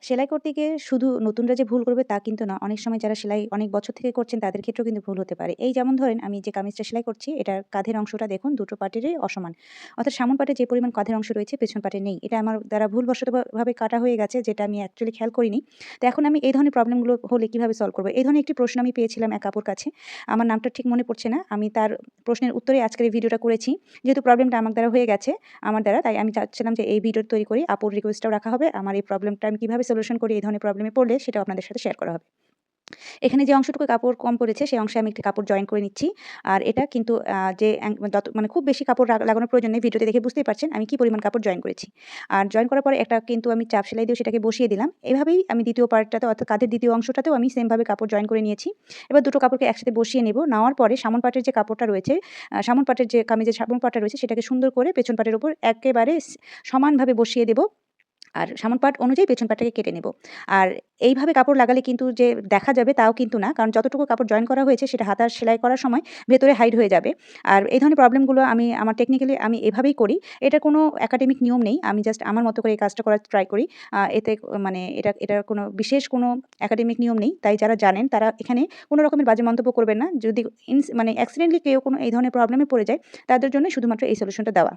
সেলাই করতে গিয়ে শুধু নতুনরা যে ভুল করবে তা কিন্তু না। অনেক সময় যারা সেলাই অনেক বছর থেকে করছেন তাদের ক্ষেত্রেও কিন্তু ভুল হতে পারে। এই যেমন ধরেন আমি যে কামিজটা সেলাই করছি এটার কাঁধের অংশটা দেখুন দুটো পার্টেরই অসমান। অর্থাৎ সামন পাটে যে পরিমাণ কাঁধের অংশ রয়েছে পেছন পাটে নেই। এটা আমার দ্বারা ভুলবশত ভাবে কাটা হয়ে গেছে যেটা আমি অ্যাকচুয়ালি খেয়াল করিনি। তো এখন আমি এই ধরনের প্রবলেমগুলো হলে কিভাবে সলভ করব? এই ধরনের একটি প্রশ্ন আমি পেয়েছিলাম এক আপুর কাছে। আমার নামটা ঠিক মনে পড়ছে না। আমি তার প্রশ্নের উত্তরেই আজকের এই ভিডিওটা করেছি। যেহেতু প্রবলেমটা আমার দ্বারা হয়ে গেছে, আমার দ্বারা তাই আমি চাচ্ছিলাম যে এই ভিডিও তৈরি করি। আপুর রিকোয়েস্টটাও রাখা হবে। আমার এই প্রবলেমটা আমি কিভাবে সলিউশন করি এই ধরনের প্রবলেমে পড়লে সেটাও আপনাদের সাথে শেয়ার করা হবে। এখানে যে অংশটুকু কাপড় কম পড়েছে সেই অংশে আমি একটি কাপড় জয়েন করে নিচ্ছি। আর এটা কিন্তু যে যত মানে খুব বেশি কাপড় লাগানোর প্রয়োজন নেই। ভিডিওতে দেখে বুঝতেই পারছেন আমি কি পরিমাণ কাপড় জয়েন করেছি। আর জয়েন করার পরে একটা কিন্তু আমি চাপ সেলাই দিয়ে সেটাকে বসিয়ে দিলাম। এভাবেই আমি ২য় পার্টটাতে অর্থাৎ কাঁধের ২য় অংশটাতেও আমি সেম ভাবে কাপড় জয়েন করে নিয়েছি। এবার দুটো কাপড়কে একসাথে বসিয়ে নেব। নেওয়ার পরে সামন পাটের যে কাপড়টা রয়েছে, সামন পাটের যে কামিজের সামন পাটটা রয়েছে সেটাকে সুন্দর করে পেছন পাটের উপর একেবারে সমানভাবে বসিয়ে দেব। আর সামন পাট অনুযায়ী পেছন পাটটাকে কেটে নেব। আর এইভাবে কাপড় লাগালে কিন্তু যে দেখা যাবে তাও কিন্তু না। কারণ যতটুকু কাপড় জয়েন করা হয়েছে সেটা হাতার সেলাই করার সময় ভেতরে হাইড হয়ে যাবে। আর এই ধরনের প্রবলেমগুলো আমি আমার টেকনিক্যালি আমি এভাবেই করি। এটা কোনো একাডেমিক নিয়ম নেই। আমি জাস্ট আমার মতো করে এই কাজটা করার ট্রাই করি। এতে মানে এটার কোনো বিশেষ কোনো একাডেমিক নিয়ম নেই। তাই যারা জানেন তারা এখানে কোনো রকমের বাজে মন্তব্য করবেন না। যদি মানে অ্যাক্সিডেন্টালি কেউ কোনো এই ধরনের প্রবলেমে পড়ে যায় তাদের জন্য শুধুমাত্র এই সলিউশনটা দেওয়া।